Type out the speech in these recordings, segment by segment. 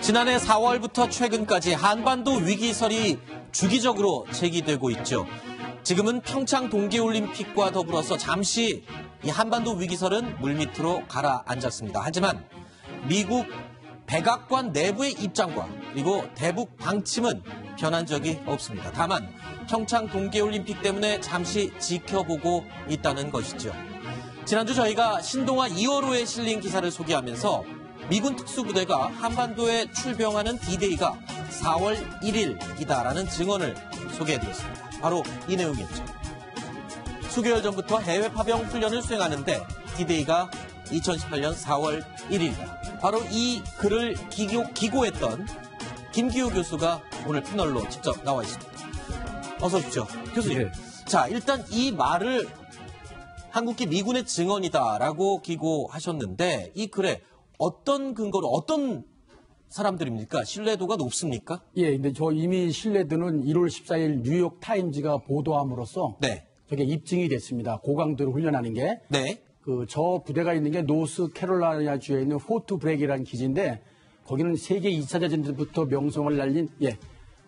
지난해 4월부터 최근까지 한반도 위기설이 주기적으로 제기되고 있죠. 지금은 평창 동계올림픽과 더불어서 잠시 이 한반도 위기설은 물밑으로 가라앉았습니다. 하지만 미국 백악관 내부의 입장과 그리고 대북 방침은 변한 적이 없습니다. 다만 평창 동계올림픽 때문에 잠시 지켜보고 있다는 것이죠. 지난주 저희가 신동아 2월호에 실린 기사를 소개하면서 미군 특수부대가 한반도에 출병하는 D-Day가 4월 1일이다라는 증언을 소개해드렸습니다. 바로 이 내용이었죠. 수개월 전부터 해외 파병 훈련을 수행하는데 D-Day가 2018년 4월 1일이다. 바로 이 글을 기고했던 김기호 교수가 오늘 패널로 직접 나와 있습니다. 어서 오십시오. 교수님. 네. 자, 일단 이 말을 한국기 미군의 증언이다라고 기고하셨는데 이 글에 어떤 근거로 어떤 사람들입니까? 신뢰도가 높습니까? 예, 근데 저 이미 신뢰도는 1월 14일 뉴욕 타임즈가 보도함으로써 네. 저게 입증이 됐습니다. 고강도로 훈련하는 게. 네. 저 부대가 있는 게 노스 캐롤라이나 주에 있는 포트 브렉이라는 기지인데 거기는 세계 2차 대전 때부터 명성을 날린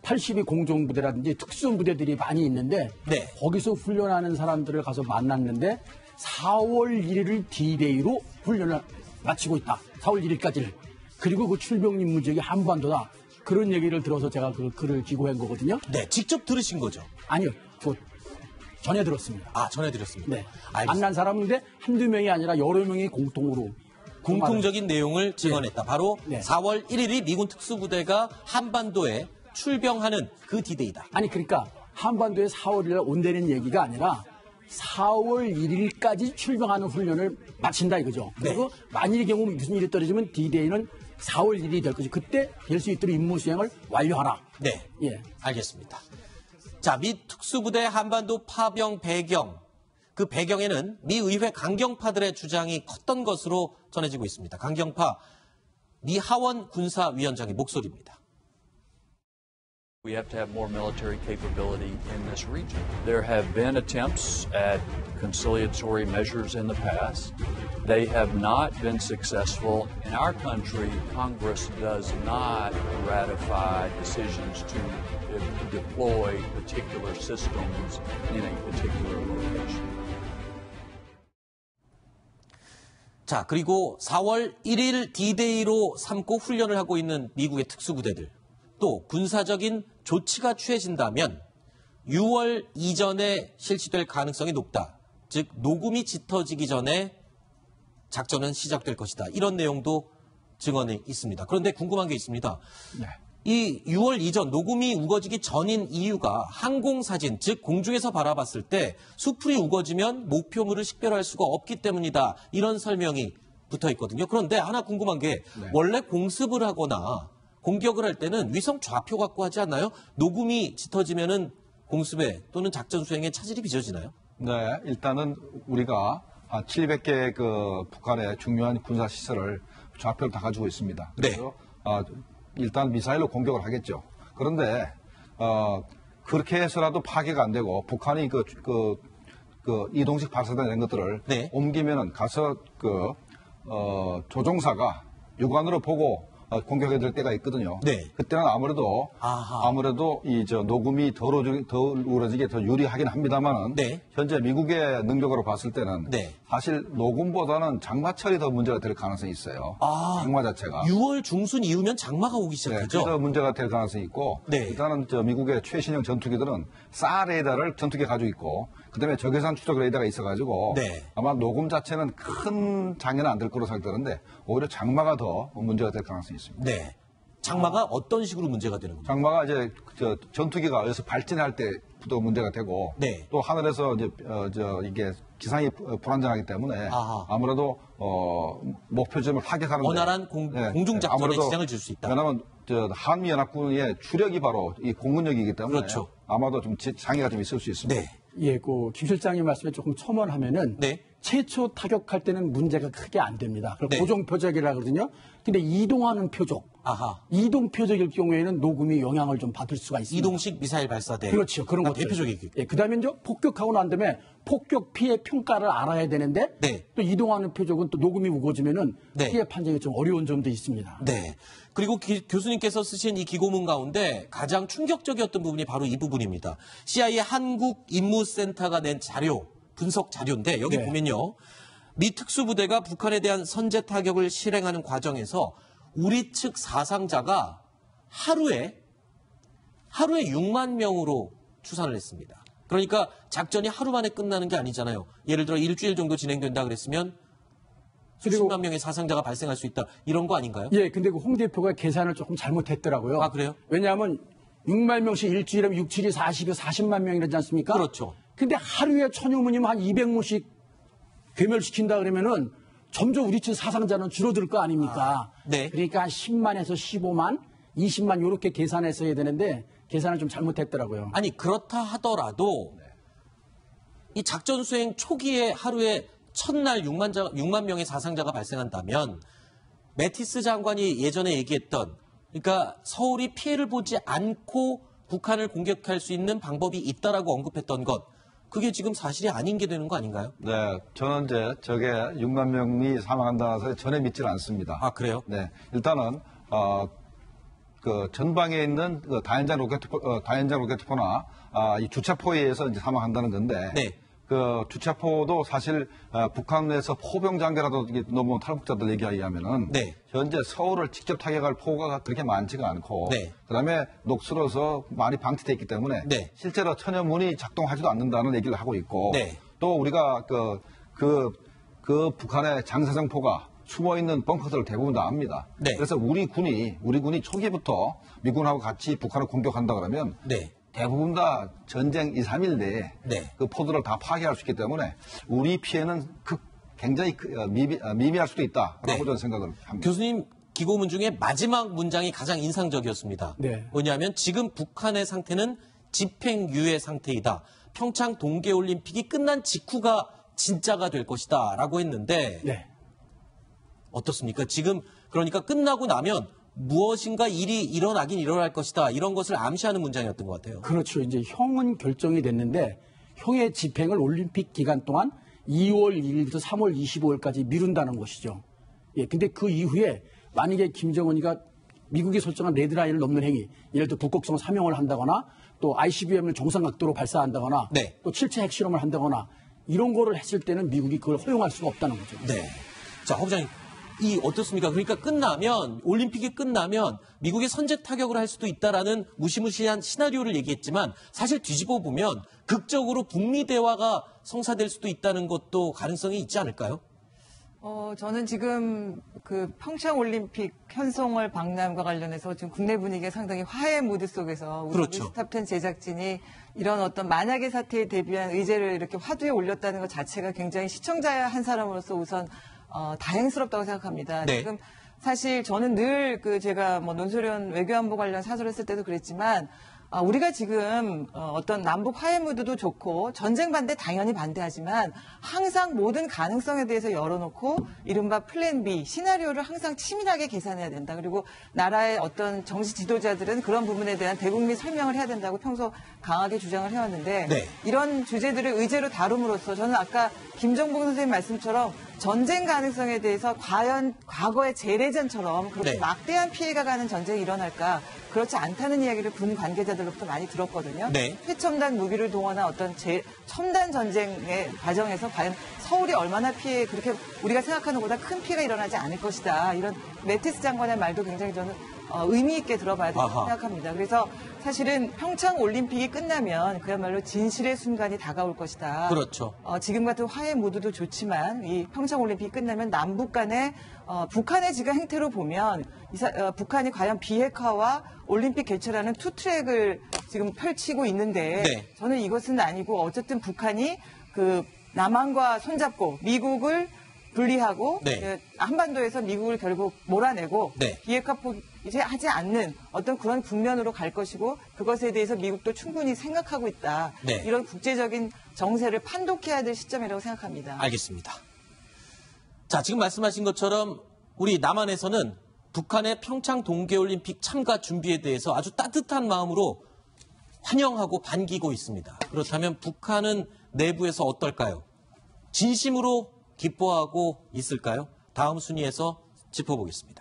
82 공종부대라든지 특수부대들이 많이 있는데 네. 거기서 훈련하는 사람들을 가서 만났는데 4월 1일을 D-Day로 훈련을 마치고 있다. 4월 1일까지를. 그리고 그 출병 임무 지역이 한반도다. 그런 얘기를 들어서 제가 그 글을 기고한 거거든요. 네, 직접 들으신 거죠? 아니요. 전해 들었습니다. 아, 전해 드렸습니다. 네. 만난 사람인데 한두 명이 아니라 여러 명이 공통적인 내용을 증언했다. 네. 바로 네. 4월 1일이 미군 특수부대가 한반도에 출병하는 그 D-Day다. 아니 그러니까 한반도에 4월 1일 온다는 얘기가 아니라 4월 1일까지 출병하는 훈련을 마친다 이거죠. 네. 그리고 만일의 경우 무슨 일이 떨어지면 D-Day는 4월 1일이 될 거죠. 그때 될 수 있도록 임무 수행을 완료하라. 네. 예. 알겠습니다. 자, 미 특수부대 한반도 파병 배경. 그 배경에는 미 의회 강경파들의 주장이 컸던 것으로 전해지고 있습니다. 강경파 미 하원 군사위원장의 목소리입니다. We have to have more military capability in this region. There have been attempts at conciliatory measures in the past. They have not been successful. In our country, Congress does not ratify decisions to deploy particular systems in a particular location. 자, 그리고 4월 1일 D-Day로 삼고 훈련을 하고 있는 미국의 특수부대들. 또 군사적인 조치가 취해진다면 6월 이전에 실시될 가능성이 높다. 즉 녹음이 짙어지기 전에 작전은 시작될 것이다. 이런 내용도 증언이 있습니다. 그런데 궁금한 게 있습니다. 네. 이 6월 이전 녹음이 우거지기 전인 이유가 항공사진, 즉 공중에서 바라봤을 때 수풀이 우거지면 목표물을 식별할 수가 없기 때문이다. 이런 설명이 붙어 있거든요. 그런데 하나 궁금한 게 원래 공습을 하거나 공격을 할 때는 위성 좌표 갖고 하지 않나요? 녹음이 짙어지면은 공습에 또는 작전 수행에 차질이 빚어지나요? 네, 일단은 우리가 한 700개 그 북한의 중요한 군사 시설을 좌표를 다 가지고 있습니다. 그래서 일단 미사일로 공격을 하겠죠. 그런데 그렇게 해서라도 파괴가 안 되고 북한이 그 이동식 발사대 이런 것들을 옮기면은 가서 조종사가 육안으로 보고 공격해야 될 때가 있거든요. 네. 그때는 아무래도 녹음이 덜 우러지게 더 유리하긴 합니다만은 현재 미국의 능력으로 봤을 때는 사실 녹음보다는 장마철이 더 문제가 될 가능성이 있어요. 장마 자체가. 6월 중순 이후면 장마가 오기 시작하죠. 그래서 문제가 될 가능성이 있고 일단은 미국의 최신형 전투기들은 사 레이더를 전투기에 가지고 있고 그다음에 적외선 추적 레이더가 있어가지고 아마 녹음 자체는 큰 장애는 안 될 거로 생각되는데 오히려 장마가 더 문제가 될 가능성이 있습니다. 네. 장마가 어떤 식으로 문제가 되는 겁니까? 장마가 이제 전투기가 여기서 발진할 때부터 문제가 되고 또 하늘에서 이제 이게 기상이 불안정하기 때문에 아무래도 목표점을 타격하는 원활한 공중 작전에 지장을 줄 수 있다. 왜냐하면 한미 연합군의 주력이 바로 이 공군력이기 때문에 아마도 좀 장애가 좀 있을 수 있습니다. 예, 김 실장님 말씀에 조금 첨언하면은 최초 타격할 때는 문제가 크게 안 됩니다. 그걸 고정 표적이라 그러거든요. 근데 이동하는 표적, 아하. 이동 표적일 경우에는 녹음이 영향을 좀 받을 수가 있습니다. 이동식 미사일 발사대. 그렇죠. 그런 것 대표적이고. 예, 그다음에 이제 폭격하고 난 다음에 폭격 피해 평가를 알아야 되는데 네. 또 이동하는 표적은 또 녹음이 우거지면은 네. 피해 판정이 좀 어려운 점도 있습니다. 네. 그리고 교수님께서 쓰신 이 기고문 가운데 가장 충격적이었던 부분이 바로 이 부분입니다. CIA 한국임무센터가 낸 자료, 분석 자료인데 여기 네. 보면요. 미 특수부대가 북한에 대한 선제 타격을 실행하는 과정에서 우리 측 사상자가 하루에 6만 명으로 추산을 했습니다. 그러니까 작전이 하루 만에 끝나는 게 아니잖아요. 예를 들어 일주일 정도 진행된다 그랬으면 수십만 명의 사상자가 발생할 수 있다. 이런 거 아닌가요? 예, 근데 그 홍 대표가 계산을 조금 잘못했더라고요. 아, 그래요? 왜냐하면 6만 명씩 일주일이면 6, 7이 40만 명이라지 않습니까? 그렇죠. 근데 하루에 천여문이면 한 200문씩 괴멸시킨다 그러면은 점점 우리 측 사상자는 줄어들 거 아닙니까? 네. 그러니까 한 10만에서 15만, 20만 이렇게 계산했어야 되는데 계산을 좀 잘못했더라고요. 아니 그렇다 하더라도 이 작전 수행 초기에 하루에 첫날 6만 명의 사상자가 발생한다면 매티스 장관이 예전에 얘기했던 그러니까 서울이 피해를 보지 않고 북한을 공격할 수 있는 방법이 있다라고 언급했던 것 그게 지금 사실이 아닌 게 되는 거 아닌가요? 네, 저는 이제 저게 6만 명이 사망한다는 해서 전혀 믿지는 않습니다. 아 그래요? 네, 일단은 그 전방에 있는 그 다연장 로켓포나 이 주차포에 의해서 이제 사망한다는 건데, 네. 그 주차포도 사실 북한에서 포병 장교라도 너무 탈북자들 얘기에 의하면은 네. 현재 서울을 직접 타격할 포가 그렇게 많지가 않고, 네. 그다음에 녹슬어서 많이 방치돼 있기 때문에 네. 실제로 천여문이 작동하지도 않는다는 얘기를 하고 있고, 네. 또 우리가 그 북한의 장사정포가 숨어 있는 벙커들을 대부분 다 압니다. 네. 그래서 우리 군이 초기부터 미군하고 같이 북한을 공격한다 그러면 네. 대부분 다 전쟁 2, 3일 내에 네. 그 포들을 다 파괴할 수 있기 때문에 우리 피해는 굉장히 미미할 수도 있다라고 네. 저는 생각을 합니다. 교수님 기고문 중에 마지막 문장이 가장 인상적이었습니다. 네. 뭐냐면 지금 북한의 상태는 집행유예 상태이다. 평창 동계올림픽이 끝난 직후가 진짜가 될 것이다 라고 했는데 네. 어떻습니까? 지금 그러니까 끝나고 나면 무엇인가 일이 일어나긴 일어날 것이다. 이런 것을 암시하는 문장이었던 것 같아요. 그렇죠. 이제 형은 결정이 됐는데 형의 집행을 올림픽 기간 동안 2월 1일부터 3월 25일까지 미룬다는 것이죠. 예, 근데 그 이후에 만약에 김정은이가 미국이 설정한 레드라인을 넘는 행위, 예를 들어 북극성 사명을 한다거나 또 ICBM을 정상각도로 발사한다거나 네. 또 7차 핵실험을 한다거나 이런 거를 했을 때는 미국이 그걸 허용할 수가 없다는 거죠. 네. 자, 허 부장님. 이 어떻습니까? 그러니까 올림픽이 끝나면 미국의 선제 타격을 할 수도 있다라는 무시무시한 시나리오를 얘기했지만 사실 뒤집어 보면 극적으로 북미 대화가 성사될 수도 있다는 것도 가능성이 있지 않을까요? 저는 지금 그 평창 올림픽 현송월 박람과 관련해서 지금 국내 분위기가 상당히 화해 무드 속에서 우리 그렇죠. 스탑10 제작진이 이런 어떤 만약의 사태에 대비한 의제를 이렇게 화두에 올렸다는 것 자체가 굉장히 시청자 한 사람으로서 우선 다행스럽다고 생각합니다. 네. 지금 사실 저는 늘 제가 논소련 외교안보 관련 사설을 쓸 때도 그랬지만 우리가 지금 어떤 남북 화해 무드도 좋고 전쟁 반대 당연히 반대하지만 항상 모든 가능성에 대해서 열어놓고 이른바 플랜 B 시나리오를 항상 치밀하게 계산해야 된다. 그리고 나라의 어떤 정치 지도자들은 그런 부분에 대한 대국민 설명을 해야 된다고 평소 강하게 주장을 해왔는데 네. 이런 주제들을 의제로 다룸으로써 저는 아까 김정봉 선생님 말씀처럼 전쟁 가능성에 대해서 과연 과거의 재래전처럼 그렇게 네. 막대한 피해가 가는 전쟁이 일어날까 그렇지 않다는 이야기를 군 관계자들로부터 많이 들었거든요. 네. 최첨단 무기를 동원한 어떤 첨단 전쟁의 과정에서 과연 서울이 얼마나 그렇게 우리가 생각하는 것보다 큰 피해가 일어나지 않을 것이다. 이런 매티스 장관의 말도 굉장히 저는 의미 있게 들어봐야 된다고 아하. 생각합니다. 그래서 사실은 평창 올림픽이 끝나면 그야말로 진실의 순간이 다가올 것이다. 그렇죠. 지금 같은 화해 무드도 좋지만 이 평창 올림픽이 끝나면 남북 간의 북한의 지금 행태로 보면 북한이 과연 비핵화와 올림픽 개최라는 투 트랙을 지금 펼치고 있는데 네. 저는 이것은 아니고 어쨌든 북한이 그 남한과 손잡고 미국을 분리하고 네. 한반도에서 미국을 결국 몰아내고 네. 비핵화 이제 하지 않는 어떤 그런 국면으로 갈 것이고 그것에 대해서 미국도 충분히 생각하고 있다. 네. 이런 국제적인 정세를 판독해야 될 시점이라고 생각합니다. 알겠습니다. 자, 지금 말씀하신 것처럼 우리 남한에서는 북한의 평창 동계올림픽 참가 준비에 대해서 아주 따뜻한 마음으로 환영하고 반기고 있습니다. 그렇다면 북한은 내부에서 어떨까요? 진심으로 기뻐하고 있을까요? 다음 순위에서 짚어보겠습니다.